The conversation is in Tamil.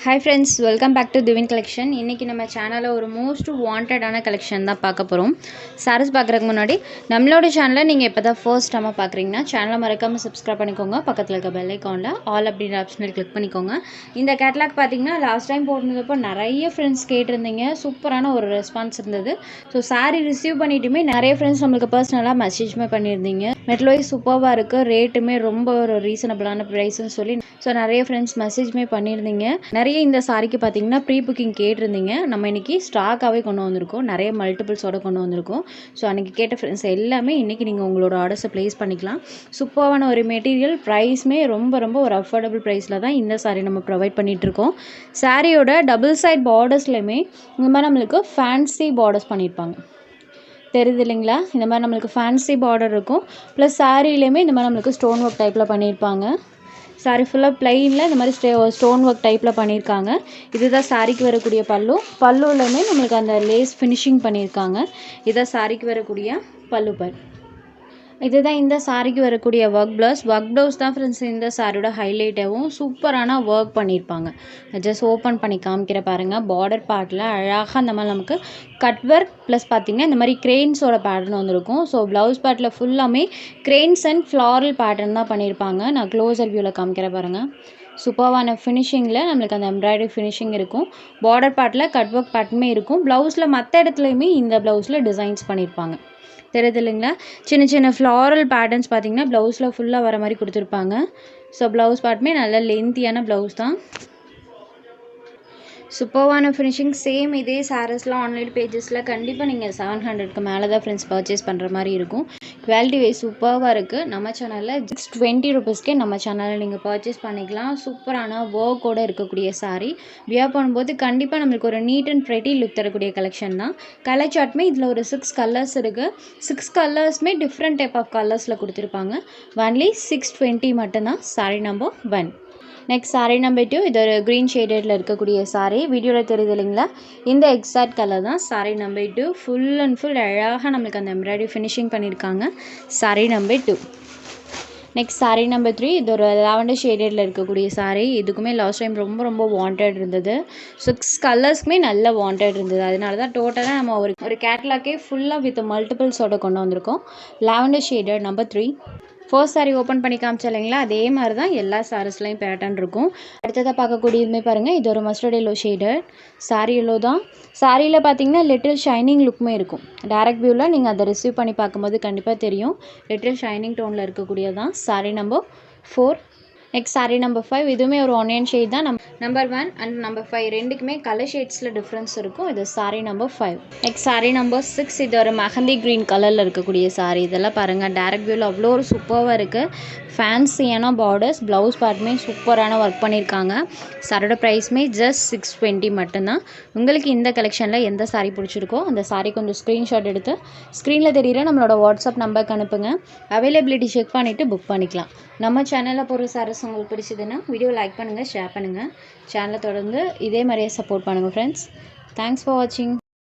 Hi friends, welcome back to திவின் கலெக்ஷன். இன்றைக்கி நம்ம சேனலில் ஒரு மோஸ்ட் வாண்டடான கலெக்ஷன் தான் பார்க்க போகிறோம். சாரீஸ் பார்க்குறதுக்கு முன்னாடி நம்மளோட சேனலை நீங்கள் இப்போ தான் ஃபர்ஸ்ட் டைமாக பார்க்குறீங்கன்னா சேனலை மறக்காமல் சப்ஸ்கிரைப் பண்ணிக்கோங்க. பக்கத்தில் இருக்க பெல் ஐக்கானில் ஆல் அப்படின்ற ஆப்ஷனில் கிளிக் பண்ணிக்கோங்க. இந்த கேட்லாக் பார்த்தீங்கன்னா லாஸ்ட் டைம் போட்டிருந்தப்போ நிறைய ஃப்ரெண்ட்ஸ் கேட்டிருந்தீங்க. சூப்பரான ஒரு ரெஸ்பான்ஸ் இருந்தது. ஸோ சாரீ ரிசீவ் பண்ணிட்டுமே நிறைய ஃப்ரெண்ட்ஸ் நம்மளுக்கு பர்சனலாக மெசேஜ்மே பண்ணியிருந்தீங்க. மெட்லோய் சூப்பராக இருக்குது, ரேட்டுமே ரொம்ப ஒரு ரீசனபிளான ப்ரைஸ்ன்னு சொல்லி ஸோ நிறைய ஃப்ரெண்ட்ஸ் மெசேஜ்மே பண்ணியிருந்தீங்க. நிறைய இந்த சாரிக்கு பார்த்தீங்கன்னா ப்ரீ புக்கிங் கேட்டிருந்தீங்க. நம்ம இன்றைக்கி ஸ்டாக்காகவே கொண்டு வந்திருக்கோம், நிறைய மல்டிபிள்ஸோடு கொண்டு வந்திருக்கோம். ஸோ அன்றைக்கி கேட்ட ஃப்ரெண்ட்ஸ் எல்லாமே இன்றைக்கி நீங்கள் உங்களோட ஆர்டர்ஸை ப்ளேஸ் பண்ணிக்கலாம். சூப்பரான ஒரு மெட்டீரியல், ப்ரைஸ்மே ரொம்ப ரொம்ப ஒரு அஃபோர்டபுள் ப்ரைஸில் தான் இந்த சாரீ நம்ம ப்ரொவைட் பண்ணிகிட்ருக்கோம். சாரியோட டபுள் சைட் பார்டர்ஸ்லையுமே இந்த மாதிரி நம்மளுக்கு ஃபேன்சி பார்டர்ஸ் பண்ணியிருப்பாங்க, தெரியுது இல்லைங்களா? இந்த மாதிரி நம்மளுக்கு ஃபேன்சி பார்டர் இருக்கும். ப்ளஸ் சாரீலேயுமே இந்த மாதிரி நம்மளுக்கு ஸ்டோன் ஒர்க் டைப்பில் பண்ணியிருப்பாங்க. சாரீ ஃபுல்லாக ப்ளைனில் இந்த மாதிரி ஸ்டோன் ஒர்க் டைப்பில் பண்ணியிருக்காங்க. இதுதான் சாரிக்கு வரக்கூடிய பல்லுலையுமே நம்மளுக்கு அந்த லேஸ் ஃபினிஷிங் பண்ணியிருக்காங்க. இதுதான் சாரிக்கு வரக்கூடிய பல்லு பார்ட். இதுதான் இந்த சாரிக்கு வரக்கூடிய ஒர்க் ப்ளவுஸ் தான் ஃப்ரெண்ட்ஸ் இந்த சாரியோட ஹைலைட்டாகவும் சூப்பரான ஒர்க் பண்ணியிருப்பாங்க. ஜஸ்ட் ஓப்பன் பண்ணி காமிக்கிற பாருங்கள். பார்டர் பார்ட்டில் அழகாக அந்த மாதிரி நமக்கு கட் ஒர்க் ப்ளஸ் பார்த்திங்கன்னா இந்த மாதிரி கிரெயின்ஸோட பேட்டர்ன் வந்துருக்கும். ஸோ ப்ளவுஸ் பார்ட்டில் ஃபுல்லாமே கிரெயின்ஸ் அண்ட் ஃப்ளாரல் பேட்டர்ன் தான் பண்ணியிருப்பாங்க. நான் க்ளோஸர் வியூவில் காமிக்கிற பாருங்கள். சூப்பரான ஃபினிஷிங்கில் நம்மளுக்கு அந்த எம்ப்ராய்டரி ஃபினிஷிங் இருக்கும். பார்டர் பார்ட்டில் கட் ஒர்க் பேட்டர்னுமே இருக்கும். ப்ளவுஸில் மற்ற இடத்துலையுமே இந்த ப்ளவுஸில் டிசைன்ஸ் பண்ணியிருப்பாங்க, தெரியுது இல்லைங்களா? சின்ன சின்ன ஃப்ளாரல் பேட்டர்ன்ஸ் பார்த்திங்கன்னா ப்ளவுஸில் ஃபுல்லாக வர மாதிரி கொடுத்துருப்பாங்க. ஸோ ப்ளவுஸ் பார்ட்டுமே நல்ல லென்த்தியான ப்ளவுஸ் தான். சூப்பரான ஃபினிஷிங். சேம் இதே சாரீஸ்லாம் ஆன்லைன் பேஜஸில் கண்டிப்பாக நீங்கள் 700க்கு மேலே தான் ஃப்ரெண்ட்ஸ் பர்ச்சேஸ் பண்ணுற மாதிரி இருக்கும். குவாலிட்டி வைஸ் சூப்பராக இருக்குது. நம்ம சேனலில் ஜஸ்ட் 20 ருபீஸ்க்கே நம்ம சேனலில் நீங்கள் பர்ச்சேஸ் பண்ணிக்கலாம். சூப்பரான ஒர்க்கோடு இருக்கக்கூடிய சாரீ வியர் பண்ணும்போது கண்டிப்பாக நம்மளுக்கு ஒரு நீட் அண்ட் ப்ரெட்டி லுக் தரக்கூடிய கலெக்ஷன் தான். கலர் சார்ட்மே இதில் ஒரு 6 கலர்ஸ் இருக்குது. 6 கலர்ஸ்மே டிஃப்ரெண்ட் டைப் ஆஃப் கலர்ஸில் கொடுத்துருப்பாங்க. ஒன்லி 620 மட்டும்தான். Sari number 1. Next sari number 2. இது ஒரு க்ரீன் ஷேடடில் இருக்கக்கூடிய சாரீ. வீடியோவில் தெரியுது இல்லைங்களா? இந்த எக்ஸாக்ட் கலர் தான் sari number 2. Full and full அழகாக நம்மளுக்கு அந்த எம்ப்ராய்டரி ஃபினிஷிங் பண்ணியிருக்காங்க. Sari number 2. Next sari number 3. இது ஒரு லாவெண்டர் ஷேடடில் இருக்கக்கூடிய சாரீ. இதுக்குமே லாஸ்ட் டைம் ரொம்ப ரொம்ப வாண்டட் இருந்தது. 6 கலர்ஸ்க்குமே நல்ல வாண்டட் இருந்தது. அதனால தான் டோட்டலாக நம்ம ஒரு கேட்லாக்கே ஃபுல்லாக வித் மல்டிபிள்ஸோட கொண்டு வந்திருக்கோம். Lavender shaded number 3. First sari open பண்ணி காமிச்சா இல்லைங்களா? அதே மாதிரி தான் எல்லா சாரீஸ்லையும் பேட்டர்ன் இருக்கும். அடுத்ததாக பார்க்கக்கூடியதுமே பாருங்கள். இது ஒரு mustard yellow shaded sari. Yellow தான். சாரியில் பார்த்தீங்கன்னா லிட்டில் ஷைனிங் லுக்குமே இருக்கும். டேரக்ட் வியூவில் நீங்கள் அதை ரிசீவ் பண்ணி பார்க்கும்போது கண்டிப்பாக தெரியும். லிட்டில் ஷைனிங் டோனில் இருக்கக்கூடியதான் sari number 4. Next sari number 5. இதுவுமே ஒரு ஆனியன் ஷேட் தான். நம்பர் 1 அண்ட் நம்பர் 5 ரெண்டுக்குமே கலர் ஷேட்ஸில் டிஃப்ரென்ஸ் இருக்கும். இது sari number 5. Next sari number 6. இது ஒரு மெஹந்தி க்ரீன் கலரில் இருக்கக்கூடிய சாரீ. இதெல்லாம் பாருங்கள், டேரக்ட் வியூவில் அவ்வளோ ஒரு சூப்பராக இருக்குது. ஃபேன்சியான பார்டர்ஸ், ப்ளவுஸ் பார்ட்டுமே சூப்பரான ஒர்க் பண்ணியிருக்காங்க. சாரோட ப்ரைஸ்மே ஜஸ்ட் 620 மட்டும்தான். உங்களுக்கு இந்த கலெக்ஷனில் எந்த சாரீ பிடிச்சிருக்கோ அந்த சாரீ கொஞ்சம் ஸ்க்ரீன்ஷாட் எடுத்து ஸ்க்ரீனில் தெரியுற நம்மளோட வாட்ஸ்அப் நம்பருக்கு அனுப்புங்க. அவைலபிலிட்டி செக் பண்ணிவிட்டு புக் பண்ணிக்கலாம். நம்ம சேனலில் போகிற சாரீஸ் உங்களுக்கு பிடிச்சதுன்னா வீடியோ லைக் பண்ணுங்கள், ஷேர் பண்ணுங்கள். சேனலை தொடர்ந்து இதே மாதிரியே சப்போர்ட் பண்ணுங்கள் ஃப்ரெண்ட்ஸ். தேங்க்ஸ் ஃபார் வாட்சிங்.